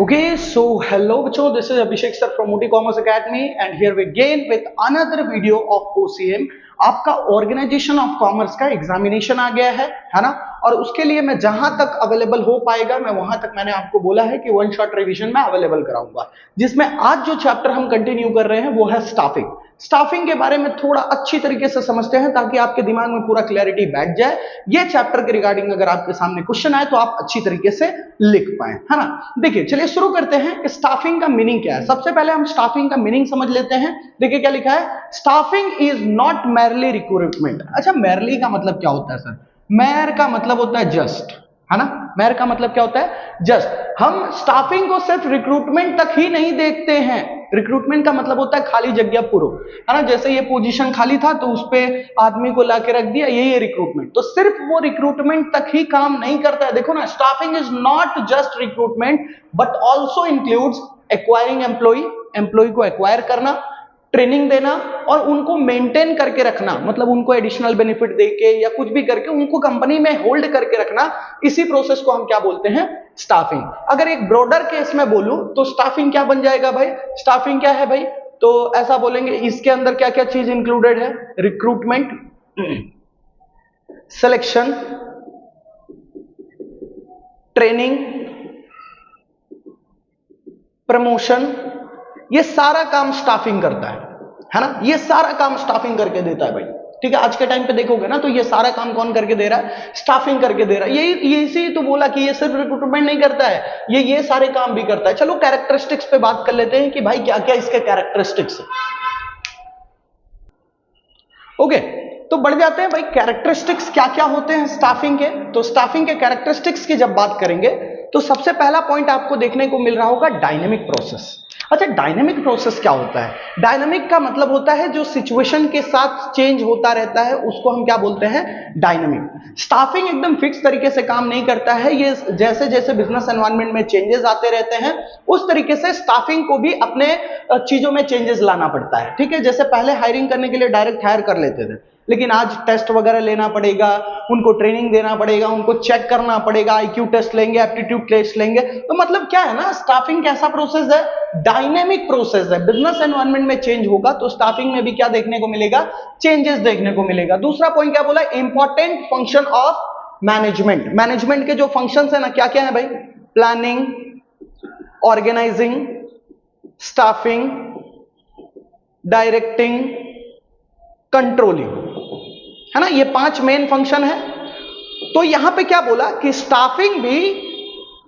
Okay, so hello bachcho, this is Abhishek sir from Mooti Commerce Academy and here we again with another video of OCM. आपका organisation of commerce का examination आ गया है ना। और उसके लिए मैं जहां तक अवेलेबल हो पाएगा मैं वहां तक मैंने आपको बोला है कि वन शॉट रिवीजन में अवेलेबल कराऊंगा, जिसमें आज जो चैप्टर हम कंटिन्यू कर रहे हैं वो है स्टाफिंग। स्टाफिंग के बारे में थोड़ा अच्छी तरीके से समझते हैं ताकि आपके दिमाग में पूरा क्लैरिटी बैठ जाए। ये चैप्टर के रिगार्डिंग अगर आपके सामने क्वेश्चन आए तो आप अच्छी तरीके से लिख पाए, है ना। देखिए चलिए शुरू करते हैं। स्टाफिंग का मीनिंग क्या है, सबसे पहले हम स्टाफिंग का मीनिंग समझ लेते हैं। देखिए क्या लिखा है, staffing is not merely recruitment. अच्छा, मैरली का मतलब क्या होता है सर? मैर का मतलब होता है जस्ट, है ना। मैर का मतलब क्या होता है? जस्ट। हम स्टाफिंग को सिर्फ रिक्रूटमेंट तक ही नहीं देखते हैं। रिक्रूटमेंट का मतलब होता है खाली जगह पूरो, है ना। जैसे ये पोजीशन खाली था तो उस पे आदमी को लाके रख दिया, यही है रिक्रूटमेंट। तो सिर्फ वो रिक्रूटमेंट तक ही काम नहीं करता है। देखो ना, staffing is not just recruitment but also includes acquiring employ, employ को एक्वायर करना, ट्रेनिंग देना और उनको मेंटेन करके रखना, मतलब उनको एडिशनल बेनिफिट देके या कुछ भी करके उनको कंपनी में होल्ड करके रखना। इसी प्रोसेस को हम क्या बोलते हैं? स्टाफिंग। अगर एक ब्रॉडर केस में बोलूं तो स्टाफिंग क्या बन जाएगा भाई? स्टाफिंग क्या है भाई? तो ऐसा बोलेंगे, इसके अंदर क्या क्या चीज इंक्लूडेड है? रिक्रूटमेंट, सिलेक्शन, ट्रेनिंग, प्रमोशन, ये सारा काम स्टाफिंग करता है ना। ये सारा काम स्टाफिंग करके देता है भाई। ठीक है, आज के टाइम पे देखोगे ना तो ये सारा काम कौन करके दे रहा है? स्टाफिंग करके दे रहा है। ये इसी तो बोला कि ये सिर्फ रिक्रूटमेंट नहीं करता है, ये सारे काम भी करता है। चलो कैरेक्टरिस्टिक्स पे बात कर लेते हैं कि भाई क्या क्या इसके कैरेक्टरिस्टिक्स है। ओके, तो बढ़ जाते हैं भाई, कैरेक्टरिस्टिक्स क्या क्या होते हैं स्टाफिंग के। तो स्टाफिंग के कैरेक्टरिस्टिक्स की जब बात करेंगे तो सबसे पहला पॉइंट आपको देखने को मिल रहा होगा डायनेमिक प्रोसेस। अच्छा, डायनेमिक प्रोसेस क्या होता है? डायनेमिक का मतलब होता है जो सिचुएशन के साथ चेंज होता रहता है, उसको हम क्या बोलते हैं? डायनेमिक। स्टाफिंग एकदम फिक्स तरीके से काम नहीं करता है। ये जैसे जैसे बिजनेस एनवायरनमेंट में चेंजेस आते रहते हैं उस तरीके से स्टाफिंग को भी अपने चीजों में चेंजेस लाना पड़ता है। ठीक है, जैसे पहले हायरिंग करने के लिए डायरेक्ट हायर कर लेते थे, लेकिन आज टेस्ट वगैरह लेना पड़ेगा, उनको ट्रेनिंग देना पड़ेगा, उनको चेक करना पड़ेगा, आईक्यू टेस्ट लेंगे, एप्टीट्यूड टेस्ट लेंगे। तो मतलब क्या है ना, स्टाफिंग कैसा प्रोसेस है? डायनेमिक प्रोसेस है। बिजनेस एनवायरनमेंट में चेंज होगा तो स्टाफिंग में भी क्या देखने को मिलेगा? चेंजेस देखने को मिलेगा। दूसरा पॉइंट क्या बोला? Important function of management. Management के जो फंक्शंस है ना, क्या क्या है भाई? Planning, organising, staffing, directing, controlling, है ना। ये 5 मेन फंक्शन है। तो यहां पे क्या बोला कि स्टाफिंग भी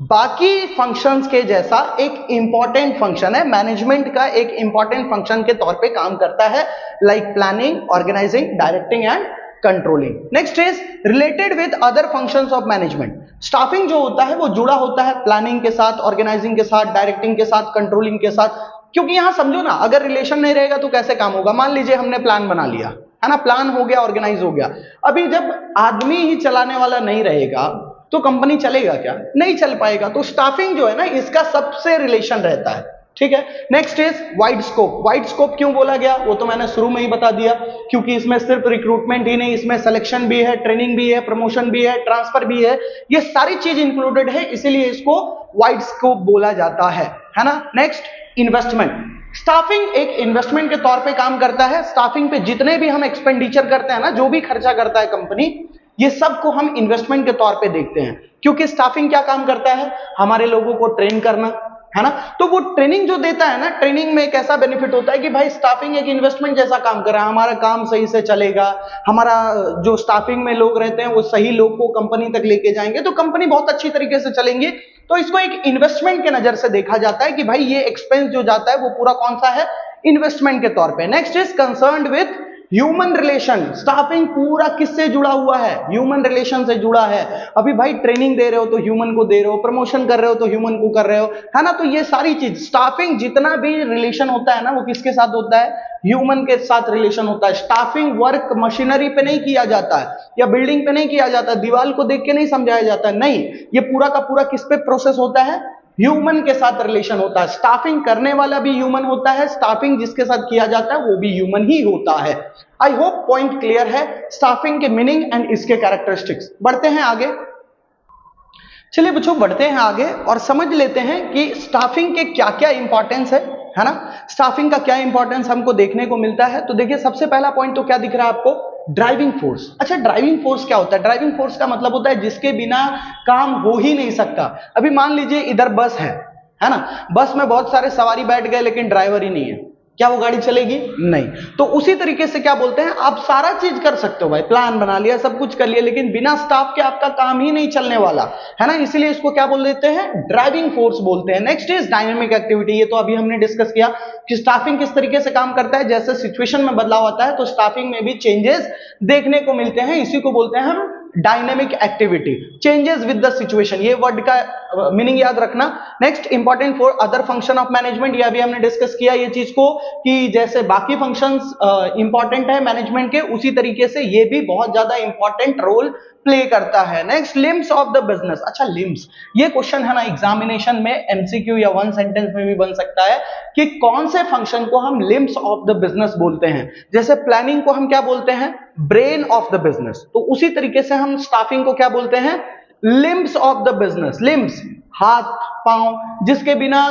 बाकी फंक्शंस के जैसा एक इंपॉर्टेंट फंक्शन है, मैनेजमेंट का एक इंपॉर्टेंट फंक्शन के तौर पे काम करता है, like planning, organising, directing and controlling. Next is related with other functions of management. Staffing जो होता है वो जुड़ा होता है प्लानिंग के साथ, ऑर्गेनाइजिंग के साथ, डायरेक्टिंग के साथ, कंट्रोलिंग के साथ। क्योंकि यहां समझो ना, अगर रिलेशन नहीं रहेगा तो कैसे काम होगा? मान लीजिए हमने प्लान बना लिया, है ना, प्लान हो गया, ऑर्गेनाइज हो गया। अभी जब आदमी ही चलाने वाला नहीं रहेगा तो कंपनी चलेगा क्या? नहीं चल पाएगा। तो स्टाफिंग जो है ना, इसका सबसे रिलेशन रहता है। ठीक है, next is wide scope. Wide scope क्यों बोला गया वो तो मैंने शुरू में ही बता दिया, क्योंकि इसमें सिर्फ रिक्रूटमेंट ही नहीं, इसमें सिलेक्शन भी है, ट्रेनिंग भी है, प्रमोशन भी है, ट्रांसफर भी है, ये सारी चीज इंक्लूडेड है, इसीलिए इसको वाइड स्कोप बोला जाता है ना। Next, investment. स्टाफिंग एक इन्वेस्टमेंट के तौर पे काम करता है। स्टाफिंग पे जितने भी हम एक्सपेंडिचर करते हैं ना, जो भी खर्चा करता है कंपनी, ये सब को हम इन्वेस्टमेंट के तौर पे देखते हैं। क्योंकि स्टाफिंग क्या काम करता है? हमारे लोगों को ट्रेन करना, है ना। तो वो ट्रेनिंग जो देता है ना, ट्रेनिंग में एक ऐसा बेनिफिट होता है कि भाई स्टाफिंग एक इन्वेस्टमेंट जैसा काम कर रहा है, हमारा काम सही से चलेगा, हमारा जो स्टाफिंग में लोग रहते हैं वो सही लोग को कंपनी तक लेके जाएंगे तो कंपनी बहुत अच्छी तरीके से चलेंगी। तो इसको एक इन्वेस्टमेंट के नजर से देखा जाता है कि भाई ये एक्सपेंस जो जाता है वो पूरा कौन सा है? इन्वेस्टमेंट के तौर पे। Next is concerned with human relation. Staffing पूरा किससे जुड़ा हुआ है? ह्यूमन रिलेशन से जुड़ा है। अभी भाई ट्रेनिंग दे रहे हो तो ह्यूमन को दे रहे हो, प्रमोशन कर रहे हो तो ह्यूमन को कर रहे हो, है ना। तो ये सारी चीज, स्टाफिंग जितना भी रिलेशन होता है ना वो किसके साथ होता है? ह्यूमन के साथ रिलेशन होता है। स्टाफिंग वर्क मशीनरी पे नहीं किया जाता है या बिल्डिंग पे नहीं किया जाता, दीवार को देख के नहीं समझाया जाता है, नहीं, ये पूरा का पूरा किस पे प्रोसेस होता है? ह्यूमन के साथ रिलेशन होता है। स्टाफिंग करने वाला भी ह्यूमन होता है, स्टाफिंग जिसके साथ किया जाता है वो भी ह्यूमन ही होता है। आई होप पॉइंट क्लियर है स्टाफिंग के मीनिंग एंड इसके कैरेक्टरिस्टिक्स। बढ़ते हैं आगे। चलिए बच्चों बढ़ते हैं आगे और समझ लेते हैं कि स्टाफिंग के क्या क्या इंपॉर्टेंस है ना। स्टाफिंग का क्या इंपॉर्टेंस हमको देखने को मिलता है। तो देखिए सबसे पहला पॉइंट तो क्या दिख रहा है आपको, ड्राइविंग फोर्स। अच्छा ड्राइविंग फोर्स क्या होता है? ड्राइविंग फोर्स का मतलब होता है जिसके बिना काम हो ही नहीं सकता। अभी मान लीजिए इधर बस है ना, बस में बहुत सारे सवारी बैठ गए लेकिन ड्राइवर ही नहीं है, क्या वो गाड़ी चलेगी? नहीं। तो उसी तरीके से क्या बोलते हैं, आप सारा चीज कर सकते हो भाई, प्लान बना लिया, सब कुछ कर लिया, लेकिन बिना स्टाफ के आपका काम ही नहीं चलने वाला है ना। इसीलिए इसको क्या बोल देते हैं, ड्राइविंग फोर्स बोलते हैं। Next is dynamic activity. ये तो अभी हमने डिस्कस किया कि स्टाफिंग किस तरीके से काम करता है। जैसे सिचुएशन में बदलाव आता है तो स्टाफिंग में भी चेंजेस देखने को मिलते हैं, इसी को बोलते हैं हम dynamic activity, changes with the situation. ये वर्ड का मीनिंग याद रखना। Next important for other function of management, ये अभी हमने डिस्कस किया ये चीज को कि जैसे बाकी फंक्शंस इंपॉर्टेंट है मैनेजमेंट के, उसी तरीके से ये भी बहुत ज्यादा इंपॉर्टेंट रोल प्ले करता है। Next limbs of the business. अच्छा लिम्स, ये क्वेश्चन है ना एग्जामिनेशन में एमसीक्यू या वन सेंटेंस में भी बन सकता है कि कौन से फंक्शन को हम लिम्स ऑफ द बिजनेस बोलते हैं। जैसे प्लानिंग को हम क्या बोलते हैं, ब्रेन ऑफ द बिजनेस। तो उसी तरीके से हम स्टाफिंग को क्या बोलते हैं, limbs of the business. Limbs हाथ पांव, जिसके बिना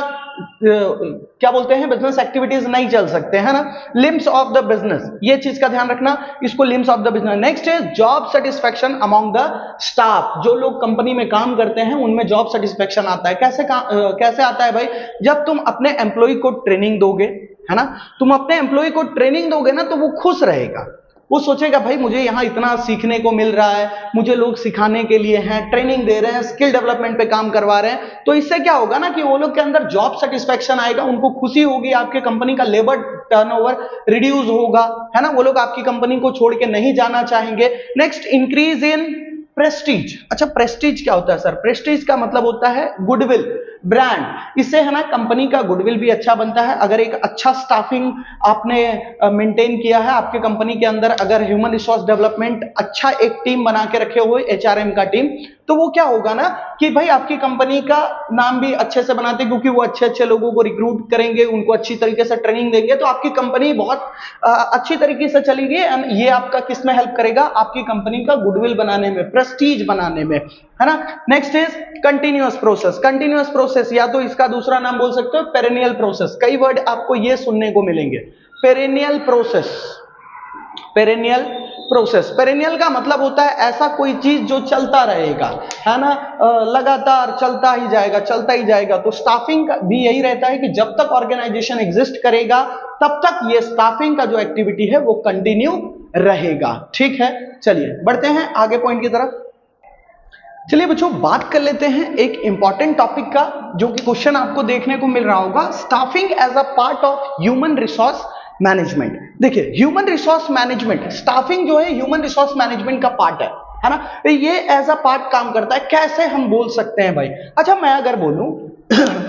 क्या बोलते हैं, बिजनेस एक्टिविटीज नहीं चल सकते है ना, लिम्स ऑफ द बिजनेस। ये चीज का ध्यान रखना, इसको limbs of the business. Next है job satisfaction among the staff. जो लोग कंपनी में काम करते हैं उनमें जॉब सेटिस्फेक्शन आता है। कैसे आता है भाई, जब तुम अपने एम्प्लॉय को ट्रेनिंग दोगे है ना, तुम अपने एम्प्लॉय को ट्रेनिंग दोगे ना तो वो खुश रहेगा, वो सोचेगा भाई मुझे यहाँ इतना सीखने को मिल रहा है, मुझे लोग सिखाने के लिए हैं, ट्रेनिंग दे रहे हैं, स्किल डेवलपमेंट पे काम करवा रहे हैं। तो इससे क्या होगा ना कि वो लोग के अंदर जॉब सेटिस्फेक्शन आएगा, उनको खुशी होगी, आपके कंपनी का लेबर टर्नओवर रिड्यूस होगा है ना, वो लोग आपकी कंपनी को छोड़ के नहीं जाना चाहेंगे। Next increase in Prestige. अच्छा प्रेस्टीज क्या होता है सर? प्रेस्टीज का मतलब होता है गुडविल, ब्रांड। इससे है ना कंपनी का गुडविल भी अच्छा बनता है। अगर एक अच्छा स्टाफिंग आपने मेंटेन किया है आपके कंपनी के अंदर, अगर ह्यूमन रिसोर्स डेवलपमेंट अच्छा एक टीम बना के रखे हुए एचआरएम का टीम, तो वो क्या होगा ना कि भाई आपकी कंपनी का नाम भी अच्छे से बनाते, क्योंकि वो अच्छे अच्छे लोगों को रिक्रूट करेंगे, उनको अच्छी तरीके से ट्रेनिंग देंगे, तो आपकी कंपनी बहुत अच्छी तरीके से चलेगी। एंड ये आपका किस में हेल्प करेगा, आपकी कंपनी का गुडविल बनाने में, प्रेस्टीज बनाने में है ना। Next is continuous process. Continuous process या तो इसका दूसरा नाम बोल सकते हो पेरेनियल प्रोसेस। कई वर्ड आपको ये सुनने को मिलेंगे, perennial process. Perennial process, perennial का मतलब होता है ऐसा कोई चीज जो चलता रहेगा है ना, लगातार चलता ही जाएगा, चलता ही जाएगा। तो स्टाफिंग भी यही रहता है कि जब तक ऑर्गेनाइजेशन एग्जिस्ट करेगा तब तक ये स्टाफिंग का जो एक्टिविटी है वो कंटिन्यू रहेगा। ठीक है, चलिए बढ़ते हैं आगे पॉइंट की तरफ। चलिए बच्चों बात कर लेते हैं एक इंपॉर्टेंट टॉपिक का, जो कि क्वेश्चन आपको देखने को मिल रहा होगा, staffing as a part of human resource management. देखिए ह्यूमन रिसोर्स मैनेजमेंट, स्टाफिंग जो है ह्यूमन रिसोर्स मैनेजमेंट का पार्ट है ना, तो ये एज अ पार्ट काम करता है। कैसे हम बोल सकते हैं भाई? अच्छा मैं अगर बोलूं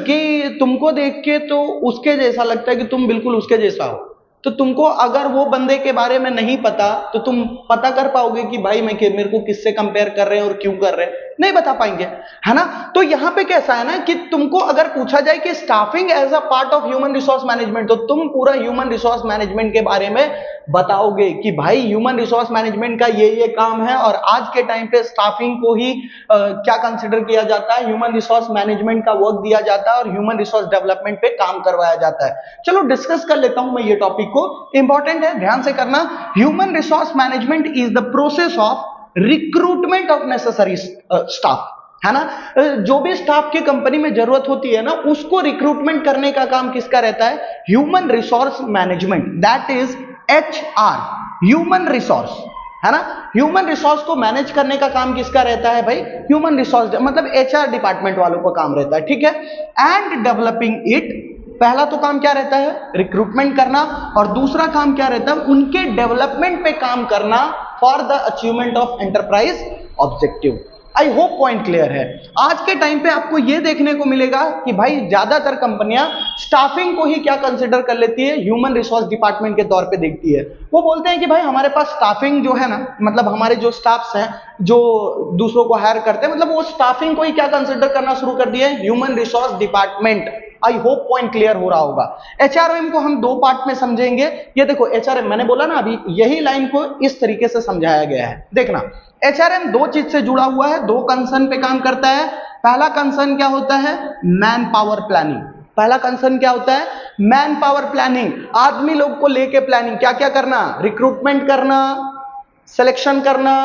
कि तुमको देख के तो उसके जैसा लगता है कि तुम बिल्कुल उसके जैसा हो, तो तुमको अगर वो बंदे के बारे में नहीं पता तो तुम पता कर पाओगे कि भाई मेरे को किससे कंपेयर कर रहे हैं और क्यों कर रहे हैं? नहीं बता पाएंगे है ना। तो यहां पे कैसा है ना कि तुमको अगर पूछा जाए कि staffing as a part of human resource management, तो तुम पूरा ह्यूमन रिसोर्स मैनेजमेंट के बारे में बताओगे कि भाई ह्यूमन रिसोर्स मैनेजमेंट का ये काम है, और आज के टाइम पे स्टाफिंग को ही क्या कंसिडर किया जाता है, ह्यूमन रिसोर्स मैनेजमेंट का वर्क दिया जाता है और ह्यूमन रिसोर्स डेवलपमेंट पे काम करवाया जाता है। चलो डिस्कस कर लेता हूं मैं ये टॉपिक को, इंपॉर्टेंट है, ध्यान से करना। Human resource management is the process of recruitment of necessary staff, है ना। जो भी स्टाफ की कंपनी में जरूरत होती है ना, उसको रिक्रूटमेंट करने का काम किसका रहता है? Human resource management, that is HR, human resource है ना। ह्यूमन रिसोर्स को मैनेज करने का काम किसका रहता है भाई? ह्यूमन रिसोर्स मतलब HR डिपार्टमेंट वालों का काम रहता है। ठीक है, एंड डेवलपिंग इट, पहला तो काम क्या रहता है? रिक्रूटमेंट करना, और दूसरा काम क्या रहता है? उनके डेवलपमेंट पे काम करना for the achievement of enterprise objective. I hope point clear है। आज के टाइम पे आपको यह देखने को मिलेगा कि भाई ज्यादातर कंपनियां स्टाफिंग को ही क्या कंसिडर कर लेती है? ह्यूमन रिसोर्स डिपार्टमेंट के तौर पे देखती है। वो बोलते हैं कि भाई हमारे पास स्टाफिंग जो है ना, मतलब हमारे जो स्टाफ्स हैं जो दूसरों को हायर करते हैं, मतलब वो स्टाफिंग को ही क्या कंसिडर करना शुरू कर दिए? Human resource department. I hope point clear हो रहा होगा। एचआरएम को हम दो पार्ट में समझेंगे। ये देखो एचआरएम, मैंने बोला ना अभी, यही लाइन को इस तरीके से समझाया गया है। देखना, एचआरएम दो चीज से जुड़ा हुआ है, दो कंसर्न पे काम करता है। पहला कंसर्न क्या होता है? Man power planning. पहला कंसर्न क्या होता है? Man power planning. आदमी लोग को लेके प्लानिंग, क्या क्या करना? रिक्रूटमेंट करना, सिलेक्शन करना,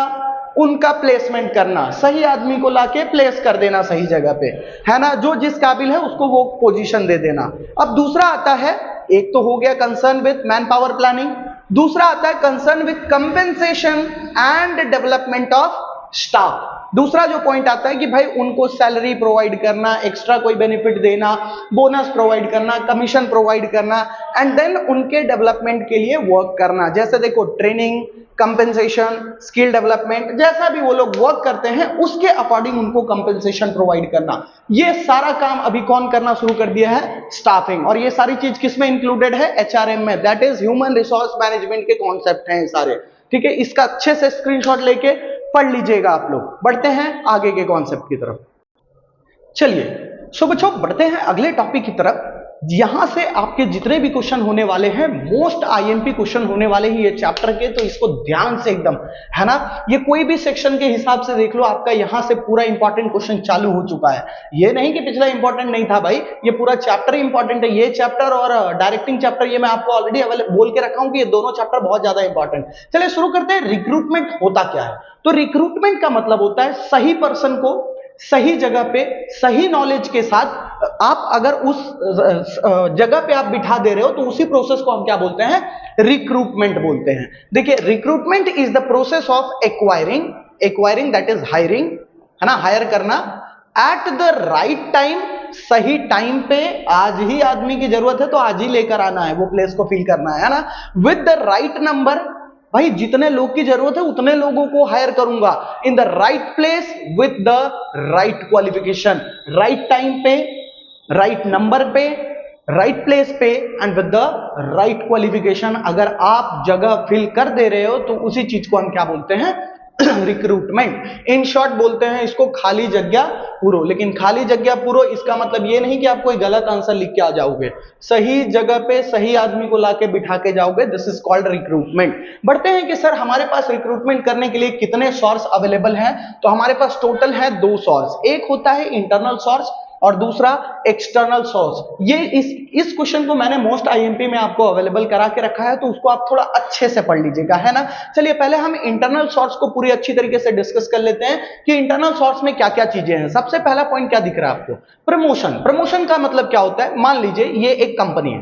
उनका प्लेसमेंट करना, सही आदमी को लाके प्लेस कर देना सही जगह पे, है ना, जो जिस काबिल है उसको वो पोजीशन दे देना। अब दूसरा आता है, एक तो हो गया concern with man power planning, दूसरा आता है concern with compensation and development of staff. दूसरा जो पॉइंट आता है कि भाई उनको सैलरी प्रोवाइड करना, एक्स्ट्रा कोई बेनिफिट देना, बोनस प्रोवाइड करना, कमीशन प्रोवाइड करना, एंड देन उनके डेवलपमेंट के लिए वर्क करना। जैसे देखो ट्रेनिंग, कंपेंसेशन, स्किल डेवलपमेंट, जैसा भी वो लोग वर्क करते हैं उसके अकॉर्डिंग उनको कंपेंसेशन प्रोवाइड करना। ये सारा काम अभी कौन करना शुरू कर दिया है? स्टाफिंग। और ये सारी चीज किसमें इंक्लूडेड है? एचआरएम में, that is human resource management के कॉन्सेप्ट हैं ये सारे। ठीक है, इसका अच्छे से स्क्रीनशॉट लेके पढ़ लीजिएगा आप लोग। बढ़ते हैं आगे के कॉन्सेप्ट की तरफ। चलिए सो बच्चों, बढ़ते हैं अगले टॉपिक की तरफ। यहां से आपके जितने भी क्वेश्चन होने वाले हैं, मोस्ट आईएमपी क्वेश्चन होने वाले हैं ये चैप्टर के, तो इसको ध्यान से एकदम, है ना, ये कोई भी सेक्शन के हिसाब से देख लो, आपका यहां से पूरा इंपॉर्टेंट क्वेश्चन चालू हो चुका है। ये नहीं कि पिछला इंपॉर्टेंट नहीं था भाई, ये पूरा चैप्टर इंपॉर्टेंट है। ये चैप्टर और डायरेक्टिंग चैप्टर, ये मैं आपको ऑलरेडी बोल के रखा हूं कि ये दोनों चैप्टर बहुत ज्यादा इंपॉर्टेंट। चलिए शुरू करते हैं। रिक्रूटमेंट होता क्या है? तो रिक्रूटमेंट का मतलब होता है सही पर्सन को सही जगह पे सही नॉलेज के साथ आप अगर उस जगह पे आप बिठा दे रहे हो, तो उसी प्रोसेस को हम क्या बोलते हैं? रिक्रूटमेंट बोलते हैं। देखिए, recruitment is the process of acquiring that is hiring, है ना, हायर करना, एट द राइट टाइम, सही टाइम पे। आज ही आदमी की जरूरत है तो आज ही लेकर आना है, वो प्लेस को फिल करना है ना, विद द राइट नंबर। भाई जितने लोग की जरूरत है उतने लोगों को हायर करूंगा, in the right place with the right qualification, right time पे, राइट नंबर पे, राइट प्लेस पे, and with the right qualification. अगर आप जगह फिल कर दे रहे हो तो उसी चीज को हम क्या बोलते हैं? रिक्रूटमेंट। इन शॉर्ट बोलते हैं इसको खाली जगह पूरो। लेकिन खाली जगह पूरो इसका मतलब ये नहीं कि आप कोई गलत आंसर लिख के आ जाओगे, सही जगह पे सही आदमी को लाके बिठा के जाओगे। This is called recruitment. बढ़ते हैं कि सर हमारे पास रिक्रूटमेंट करने के लिए कितने सोर्स अवेलेबल हैं? तो हमारे पास टोटल है दो सोर्स। एक होता है इंटरनल सोर्स और दूसरा एक्सटर्नल सोर्स। ये इस क्वेश्चन को मैंने मोस्ट आईएमपी में आपको अवेलेबल करा के रखा है, तो उसको आप थोड़ा अच्छे से पढ़ लीजिएगा, है ना। चलिए पहले हम इंटरनल सोर्स को पूरी अच्छी तरीके से डिस्कस कर लेते हैं कि इंटरनल सोर्स में क्या क्या चीजें हैं। सबसे पहला पॉइंट क्या दिख रहा है आपको? प्रमोशन। प्रमोशन का मतलब क्या होता है? मान लीजिए ये एक कंपनी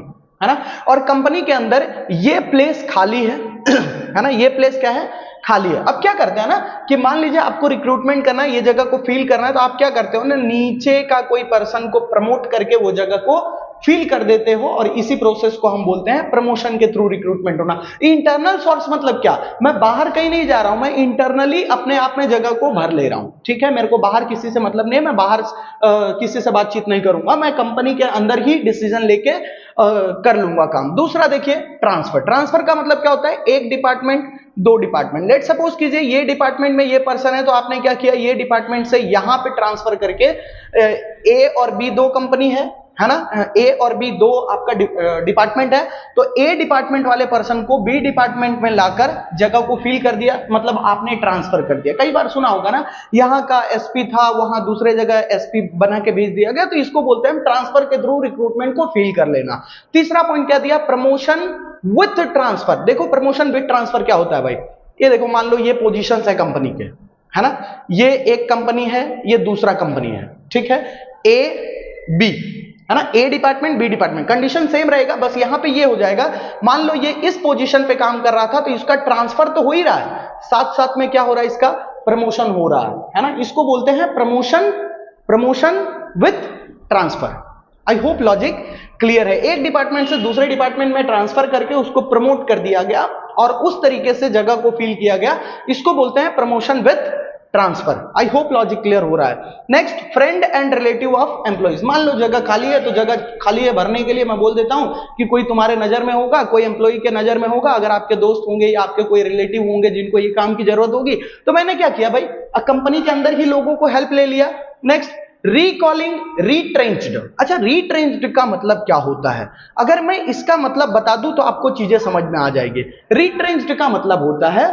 है ना, और कंपनी के अंदर ये प्लेस खाली है ना, ये प्लेस क्या है? खाली है। अब क्या करते हैं ना कि मान लीजिए आपको रिक्रूटमेंट करना है, ये जगह को फिल करना है, तो आप क्या करते हो ना, नीचे का कोई पर्सन को प्रमोट करके वो जगह को फिल कर देते हो, और इसी प्रोसेस को हम बोलते हैं प्रमोशन के थ्रू रिक्रूटमेंट होना। इंटरनल सोर्स मतलब क्या? मैं बाहर कहीं नहीं जा रहा हूं, मैं इंटरनली अपने आप में जगह को भर ले रहा हूं। ठीक है, मेरे को बाहर किसी से मतलब नहीं है, मैं बाहर किसी से बातचीत नहीं करूंगा, मैं कंपनी के अंदर ही डिसीजन लेके कर लूंगा काम। दूसरा देखिए ट्रांसफर। ट्रांसफर का मतलब क्या होता है? एक डिपार्टमेंट दो डिपार्टमेंट। लेट सपोज कीजिए ये डिपार्टमेंट में ये पर्सन है, तो आपने क्या किया, ये डिपार्टमेंट से यहां पे ट्रांसफर करके, ए और बी दो कंपनी है ना, ए और बी दो आपका डिपार्टमेंट है, तो ए डिपार्टमेंट वाले पर्सन को बी डिपार्टमेंट में लाकर जगह को फिल कर दिया, मतलब आपने ट्रांसफर कर दिया। कई बार सुना होगा ना, यहां का एसपी था वहां दूसरे जगह एसपी बना के भेज दिया गया, तो इसको बोलते हैं ट्रांसफर के थ्रू रिक्रूटमेंट को फिल कर लेना। तीसरा पॉइंट क्या दिया? Promotion with transfer. देखो प्रमोशन विथ ट्रांसफर क्या होता है भाई? ये देखो, मान लो ये पोजीशन है कंपनी के, है ना, ये एक कंपनी है, ये दूसरा कंपनी है, ठीक है, ए बी, है ना, A department B department, condition same रहेगा, बस यहां पे ये हो जाएगा, मान लो ये इस पोजीशन पे काम कर रहा था, तो इसका ट्रांसफर तो हो ही रहा है, साथ साथ में क्या हो रहा है? इसका प्रमोशन हो रहा है ना। इसको बोलते हैं promotion with transfer. I hope logic clear है। एक डिपार्टमेंट से दूसरे डिपार्टमेंट में ट्रांसफर करके उसको प्रमोट कर दिया गया और उस तरीके से जगह को फिल किया गया, इसको बोलते हैं promotion with transfer. I hope logic clear हो रहा है। Next, friend and relative of employees. मान लो जगह खाली है, तो जगह खाली है भरने के लिए मैं बोल देता हूं कि कोई तुम्हारे नजर में होगा, कोई एम्प्लॉय के नजर में होगा, अगर आपके दोस्त होंगे या आपके कोई रिलेटिव होंगे जिनको ये काम की जरूरत होगी, तो मैंने क्या किया भाई, कंपनी के अंदर ही लोगों को हेल्प ले लिया। Next, recalling retrenched. अच्छा, रिट्रेंच्ड का मतलब क्या होता है? अगर मैं इसका मतलब बता दूं तो आपको चीजें समझ में आ जाएगी। रिट्रेंच्ड का मतलब होता है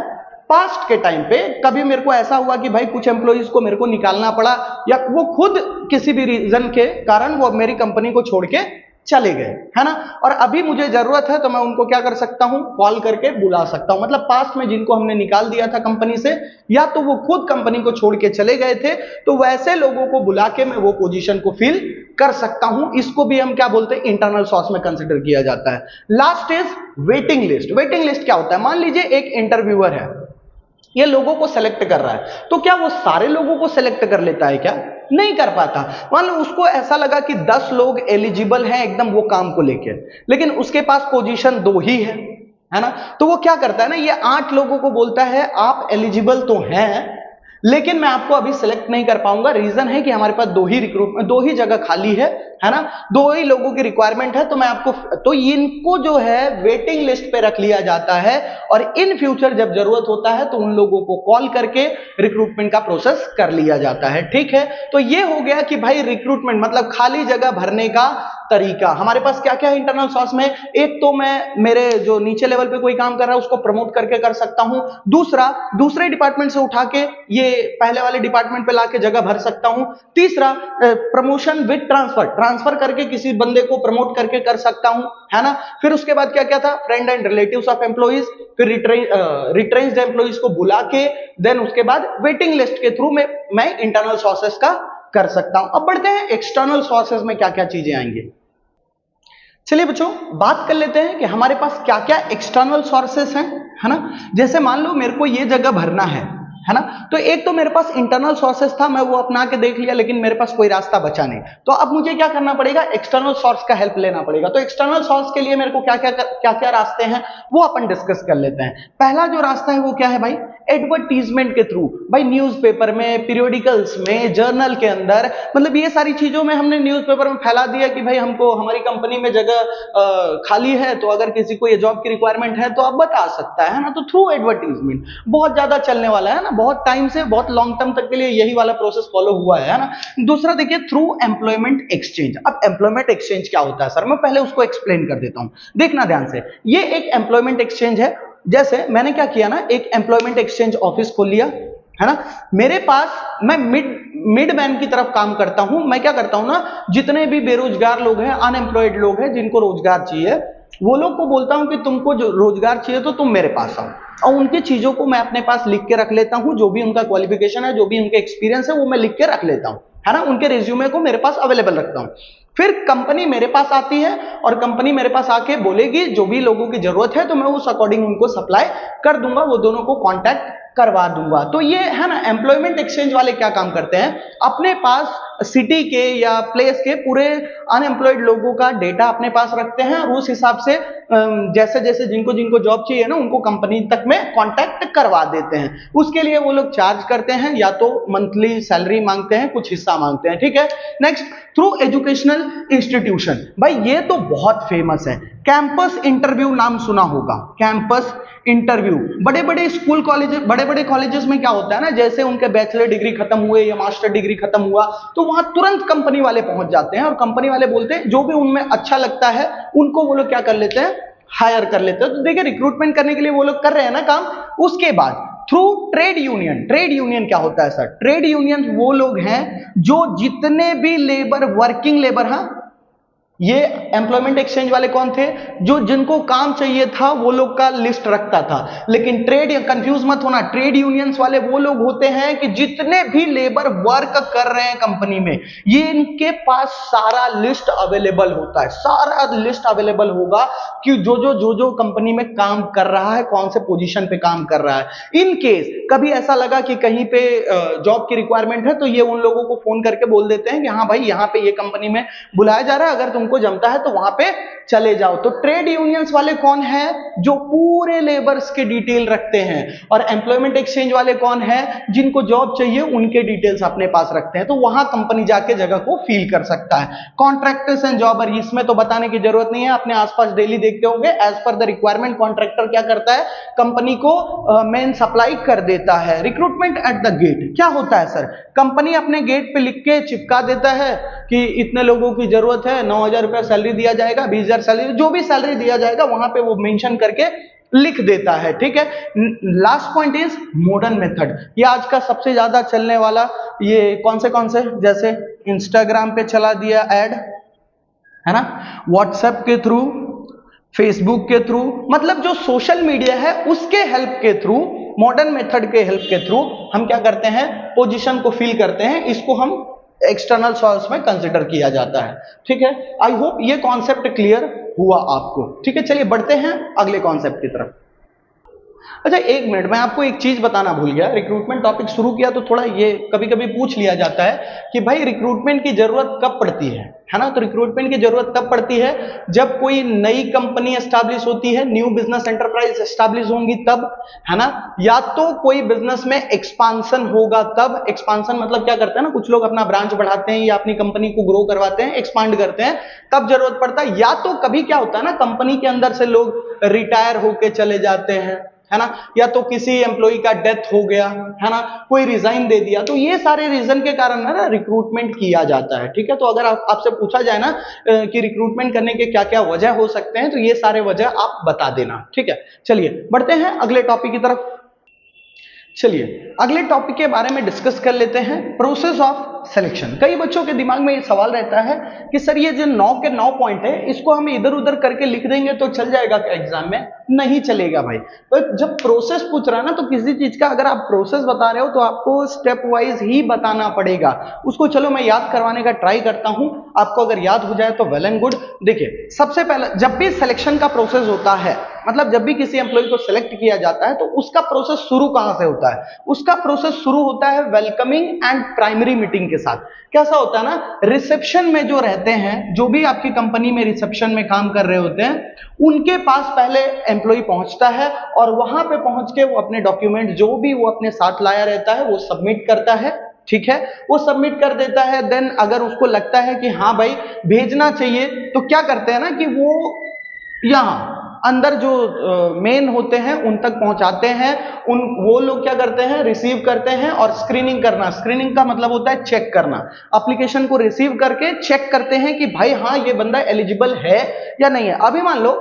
पास्ट के टाइम पे कभी मेरे को ऐसा हुआ कि भाई कुछ एम्प्लॉइज को मेरे को निकालना पड़ा, या वो खुद किसी भी रीजन के कारण वो मेरी कंपनी को छोड़ के चले गए, है ना, और अभी मुझे जरूरत है तो मैं उनको क्या कर सकता हूं, कॉल करके बुला सकता हूं। मतलब पास्ट में जिनको हमने निकाल दिया था कंपनी से, या तो वो खुद कंपनी को छोड़ के चले गए थे, तो वैसे लोगों को बुला के मैं वो पोजीशन को फिल कर सकता हूं। इसको भी हम क्या बोलते हैं, इंटरनल सोर्स में कंसिडर किया जाता है। Last is waiting list. Waiting list क्या होता है? मान लीजिए एक इंटरव्यूअर है, ये लोगों को सेलेक्ट कर रहा है, तो क्या वो सारे लोगों को सेलेक्ट कर लेता है? क्या नहीं कर पाता। मान लो उसको ऐसा लगा कि 10 लोग एलिजिबल हैं एकदम वो काम को लेके, लेकिन उसके पास पोजीशन 2 ही है ना, तो वो क्या करता है ना, ये 8 लोगों को बोलता है आप एलिजिबल तो हैं लेकिन मैं आपको अभी सिलेक्ट नहीं कर पाऊंगा। रीजन है कि हमारे पास 2 ही जगह खाली है ना, 2 ही लोगों की रिक्वायरमेंट है, तो मैं आपको, तो इनको जो है वेटिंग लिस्ट पे रख लिया जाता है, और इन फ्यूचर जब जरूरत होता है तो उन लोगों को कॉल करके रिक्रूटमेंट का प्रोसेस कर लिया जाता है। ठीक है, तो ये हो गया कि भाई रिक्रूटमेंट मतलब खाली जगह भरने का तरीका। हमारे पास क्या क्या है इंटरनल सोर्स में? एक तो मैं मेरे जो नीचे लेवल पे कोई काम कर रहा है उसको प्रमोट करके कर सकता हूं, दूसरा दूसरे डिपार्टमेंट से उठा के ये पहले वाले डिपार्टमेंट पे लाके जगह भर सकता हूं, तीसरा प्रमोशन विद ट्रांसफर करके किसी बंदे को प्रमोट करके कर सकता हूं, है ना। फिर उसके बाद क्या क्या था, friend and relatives of employees, फिर रिट्रेंच्ड एम्प्लॉइज को बुला के देन उसके बाद वेटिंग लिस्ट के थ्रू मैं इंटरनल सोर्सेस का कर सकता हूं। अब बढ़ते हैं एक्सटर्नल सोर्सेस में क्या क्या चीजें आएंगी। चलिए बच्चों बात कर लेते हैं कि हमारे पास क्या क्या एक्सटर्नल सोर्सेस हैं, है ना। जैसे मान लो मेरे को ये जगह भरना है ना, तो एक तो मेरे पास इंटरनल सोर्सेस था, मैं वो अपना के देख लिया, लेकिन मेरे पास कोई रास्ता बचा नहीं, तो अब मुझे क्या करना पड़ेगा, एक्सटर्नल सोर्स का हेल्प लेना पड़ेगा। तो एक्सटर्नल सोर्स के लिए मेरे को क्या क्या रास्ते हैं वो अपन डिस्कस कर लेते हैं। पहला जो रास्ता है वो क्या है भाई, एडवर्टीजमेंट के थ्रू। भाई न्यूज़पेपर में, पीरियोडिकल्स में, जर्नल के अंदर, मतलब ये सारी चीजों में हमने न्यूज़पेपर में फैला दिया कि भाई हमको हमारी कंपनी में जगह खाली है, तो अगर किसी को ये जॉब की रिक्वायरमेंट है तो अब बता सकता है ना। तो थ्रू एडवर्टीजमेंट बहुत ज्यादा चलने वाला है ना, बहुत टाइम से, बहुत लॉन्ग टर्म तक के लिए यही वाला प्रोसेस फॉलो हुआ है ना। दूसरा देखिए थ्रू एम्प्लॉयमेंट एक्सचेंज। अब एम्प्लॉयमेंट एक्सचेंज क्या होता है सर, मैं पहले उसको एक्सप्लेन कर देता हूं, देखना ध्यान से। ये एक एम्प्लॉयमेंट एक्सचेंज है। जैसे मैंने क्या किया ना, एक एम्प्लॉयमेंट एक्सचेंज ऑफिस खोल लिया, है ना। मेरे पास, मैं मिडमैन की तरफ काम करता हूं। मैं क्या करता हूं ना, जितने भी बेरोजगार लोग हैं, अनएम्प्लॉयड लोग हैं, जिनको रोजगार चाहिए, वो लोग को बोलता हूं कि तुमको जो रोजगार चाहिए तो तुम मेरे पास आओ, और उनकी चीजों को मैं अपने पास लिख के रख लेता हूं, जो भी उनका क्वालिफिकेशन है, जो भी उनके एक्सपीरियंस है, वो मैं लिख के रख लेता हूं, है ना। उनके रिज्यूमे को मेरे पास अवेलेबल रखता हूं। फिर कंपनी मेरे पास आती है, और कंपनी मेरे पास आके बोलेगी जो भी लोगों की जरूरत है, तो मैं उस अकॉर्डिंग उनको सप्लाई कर दूंगा, वो दोनों को कांटेक्ट करवा दूंगा। तो ये है ना, एम्प्लॉयमेंट एक्सचेंज वाले क्या काम करते हैं, अपने पास सिटी के या प्लेस के पूरे अनएम्प्लॉयड लोगों का डेटा अपने पास रखते हैं, और उस हिसाब से जैसे जैसे जिनको जिनको जॉब चाहिए ना, उनको कंपनी तक में कांटेक्ट करवा देते हैं। उसके लिए वो लोग चार्ज करते हैं, या तो मंथली सैलरी मांगते हैं, कुछ हिस्सा मांगते हैं, ठीक है। Next, through educational institution. भाई ये तो बहुत फेमस है, कैंपस इंटरव्यू नाम सुना होगा, कैंपस इंटरव्यू। बड़े बड़े स्कूल कॉलेज, बड़े बड़े कॉलेजेस में क्या होता है ना, जैसे उनके बैचलर डिग्री खत्म हुए या मास्टर डिग्री खत्म हुआ, तो वहां तुरंत कंपनी वाले पहुंच जाते हैं, और कंपनी वाले बोलते हैं जो भी उनमें अच्छा लगता है उनको वो लोग क्या कर लेते हैं, हायर कर लेते हैं। तो देखिए रिक्रूटमेंट करने के लिए वो लोग कर रहे हैं ना काम। उसके बाद through trade union. Trade union क्या होता है सर, ट्रेड यूनियन वो लोग हैं जो जितने भी लेबर, वर्किंग लेबर, हाँ, ये एम्प्लॉयमेंट एक्सचेंज वाले कौन थे, जो जिनको काम चाहिए था वो लोग का लिस्ट रखता था। लेकिन ट्रेड, कंफ्यूज मत होना, ट्रेड यूनियंस वाले वो लोग होते हैं कि जितने भी लेबर वर्क कर रहे हैं कंपनी में, ये इनके पास सारा लिस्ट अवेलेबल होता है, सारा लिस्ट अवेलेबल होगा कि जो कंपनी में काम कर रहा है, कौन से पोजीशन पे काम कर रहा है। इन केस कभी ऐसा लगा कि कहीं पे जॉब की रिक्वायरमेंट है, तो ये उन लोगों को फोन करके बोल देते हैं कि हाँ भाई यहाँ पे ये कंपनी में बुलाया जा रहा है, अगर तुम तुमको जमता है तो वहां पे चले जाओ। तो ट्रेड यूनियंस वाले कौन है? जो पूरे लेबर्स के डिटेल रखते हैं। और एम्प्लॉयमेंट एक्सचेंज वाले कौन है? जिनको जॉब चाहिए उनके डिटेल्स अपने पास रखते हैं। तो वहां कंपनी जाके जगह को फील कर सकता है। कॉन्ट्रैक्टर्स एंड जॉबर, इसमें तो बताने की जरूरत नहीं है, अपने आसपास डेली देखते होंगे। As per the requirement contractor क्या करता है? कंपनी को मेन सप्लाई कर देता है। रिक्रूटमेंट एट द गेट क्या होता है सर? कंपनी अपने गेट पे लिख के चिपका देता है कि इतने लोगों की जरूरत है, 9,000 रुपया सैलरी दिया जाएगा, 20,000 सैलरी, जो भी सैलरी दिया जाएगा वहां पे वो मेंशन करके लिख देता है। ठीक है। Last point is modern method. ये आज का सबसे ज्यादा चलने वाला, ये कौन से जैसे इंस्टाग्राम पे चला दिया ऐड, है ना, व्हाट्सएप के थ्रू, फेसबुक के थ्रू, मतलब जो सोशल मीडिया है उसके हेल्प के थ्रू, मॉडर्न मेथड के हेल्प के थ्रू हम क्या करते हैं? पोजीशन को फिल करते हैं। इसको हम एक्सटर्नल सोर्स में कंसिडर किया जाता है। ठीक है। आई होप ये कॉन्सेप्ट क्लियर हुआ आपको। ठीक है, चलिए बढ़ते हैं अगले कॉन्सेप्ट की तरफ। अच्छा एक मिनट, मैं आपको एक चीज बताना भूल गया। रिक्रूटमेंट टॉपिक शुरू किया तो थोड़ा ये कभी कभी पूछ लिया जाता है कि भाई रिक्रूटमेंट की जरूरत कब पड़ती है ना? तो रिक्रूटमेंट की जरूरत तब पड़ती है जब कोई नई कंपनी एस्टैब्लिश होती है, न्यू बिजनेस एंटरप्राइज एस्टैब्लिश होंगी तब, है ना, या तो कोई बिजनेस में एक्सपांशन होगा तब। एक्सपांशन मतलब क्या करते हैं ना, कुछ लोग अपना ब्रांच बढ़ाते हैं या अपनी कंपनी को ग्रो करवाते हैं, एक्सपांड करते हैं, तब जरूरत पड़ता है। या तो कभी क्या होता है ना, कंपनी के अंदर से लोग रिटायर होके चले जाते हैं, है ना, या तो किसी एम्प्लॉय का डेथ हो गया, है ना, कोई रिजाइन दे दिया, तो ये सारे रीजन के कारण ना रिक्रूटमेंट किया जाता है। ठीक है। तो अगर आपसे पूछा जाए ना कि रिक्रूटमेंट करने के क्या क्या वजह हो सकते हैं, तो ये सारे वजह आप बता देना। ठीक है। चलिए बढ़ते हैं अगले टॉपिक की तरफ। चलिए अगले टॉपिक के बारे में डिस्कस कर लेते हैं, प्रोसेस ऑफ सिलेक्शन। कई बच्चों के दिमाग में ये सवाल रहता है कि सर ये जो 9 के 9 पॉइंट है इसको हम इधर उधर करके लिख देंगे तो चल जाएगा क्या एग्जाम में? नहीं चलेगा भाई। तो जब प्रोसेस पूछ रहा है ना, तो किसी चीज का अगर आप प्रोसेस बता रहे हो तो आपको स्टेप वाइज ही बताना पड़ेगा उसको। चलो मैं याद करवाने का ट्राई करता हूं, आपको अगर याद हो जाए तो वेल एंड गुड। देखिए सबसे पहले जब भी सिलेक्शन का प्रोसेस होता है, मतलब जब भी किसी एम्प्लॉय को सिलेक्ट किया जाता है, तो उसका प्रोसेस शुरू कहां से होता है? उसका प्रोसेस शुरू होता है वेलकमिंग एंड प्राइमरी मीटिंग के साथ। कैसा होता है ना, रिसेप्शन में जो रहते हैं, जो भी आपकी कंपनी में रिसेप्शन में काम कर रहे होते हैं, उनके पास पहले एम्प्लॉय पहुंचता है और वहां पे पहुंच के वो अपने डॉक्यूमेंट जो भी वो अपने साथ लाया रहता है वो सबमिट करता है। ठीक है, वो सबमिट कर देता है। देन अगर उसको लगता है कि हाँ भाई भेजना चाहिए, तो क्या करते हैं ना कि वो यहां अंदर जो मेन होते हैं उन तक पहुंचाते हैं। वो लोग क्या करते हैं? रिसीव करते हैं और स्क्रीनिंग करना। स्क्रीनिंग का मतलब होता है चेक करना। एप्लीकेशन को रिसीव करके चेक करते हैं कि भाई हाँ ये बंदा एलिजिबल है या नहीं है। अभी मान लो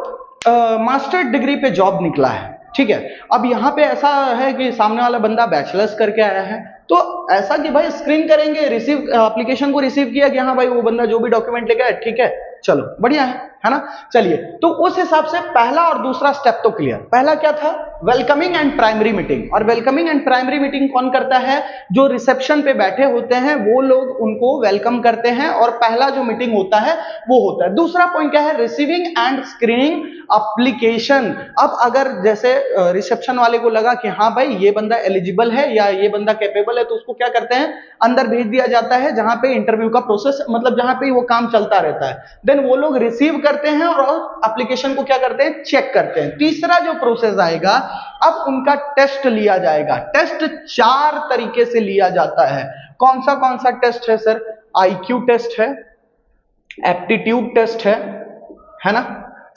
मास्टर डिग्री पे जॉब निकला है, ठीक है, अब यहां पे ऐसा है कि सामने वाला बंदा बैचलर्स करके आया है, तो ऐसा कि भाई स्क्रीन करेंगे, रिसीव एप्लीकेशन को रिसीव किया कि हाँ भाई वो बंदा जो भी डॉक्यूमेंट लेके आया ठीक है, चलो बढ़िया है ना। चलिए, तो उस हिसाब से पहला और दूसरा स्टेप तो क्लियर। पहला क्या था? Welcoming and primary meeting. और वेलकमिंग एंड प्राइमरी मीटिंग कौन करता है? जो रिसेप्शन पे बैठे होते हैं वो लोग उनको वेलकम करते हैं और पहला जो मीटिंग होता है वो होता है। दूसरा पॉइंट क्या है? Receiving end screening application. अब अगर जैसे रिसेप्शन वाले को लगा कि हाँ भाई ये बंदा एलिजिबल है या ये बंदा कैपेबल है, तो उसको क्या करते हैं? अंदर भेज दिया जाता है जहां पे इंटरव्यू का प्रोसेस, मतलब जहां पे वो काम चलता रहता है। देन वो लोग रिसीव करते हैं और एप्लीकेशन को क्या करते हैं? चेक करते हैं। तीसरा जो प्रोसेस आएगा, अब उनका टेस्ट लिया जाएगा। टेस्ट 4 तरीके से लिया जाता है। कौन सा टेस्ट है सर? आईक्यू टेस्ट है, एप्टीट्यूड टेस्ट है ना।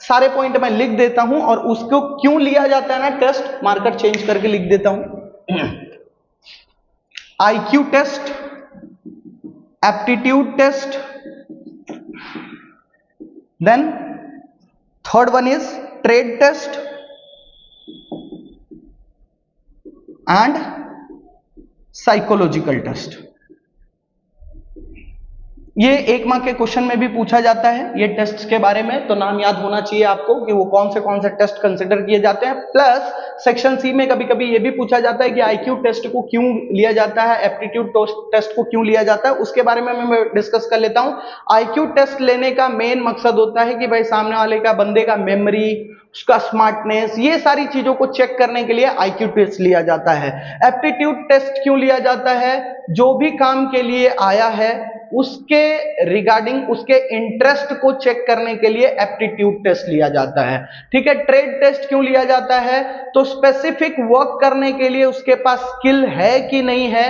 सारे पॉइंट मैं लिख देता हूं और उसको क्यों लिया जाता है ना टेस्ट, मार्कर चेंज करके लिख देता हूं। IQ test, aptitude test, then third one is trade test and psychological test. ये 1 मार्क के क्वेश्चन में भी पूछा जाता है ये टेस्ट के बारे में, तो नाम याद होना चाहिए आपको कि वो कौन से टेस्ट कंसिडर किए जाते हैं। प्लस सेक्शन सी में कभी कभी ये भी पूछा जाता है कि आईक्यू टेस्ट को क्यों लिया जाता है, एप्टीट्यूड टेस्ट को क्यों लिया जाता है, उसके बारे में मैं डिस्कस कर लेता हूं। आईक्यू टेस्ट लेने का मेन मकसद होता है कि भाई सामने वाले का, बंदे का मेमोरी, उसका स्मार्टनेस, ये सारी चीजों को चेक करने के लिए आईक्यू टेस्ट लिया जाता है। एप्टीट्यूड टेस्ट क्यों लिया जाता है? जो भी काम के लिए आया है उसके रिगार्डिंग उसके इंटरेस्ट को चेक करने के लिए एप्टीट्यूड टेस्ट लिया जाता है। ठीक है, ट्रेड टेस्ट क्यों लिया जाता है? तो स्पेसिफिक वर्क करने के लिए उसके पास स्किल है कि नहीं है,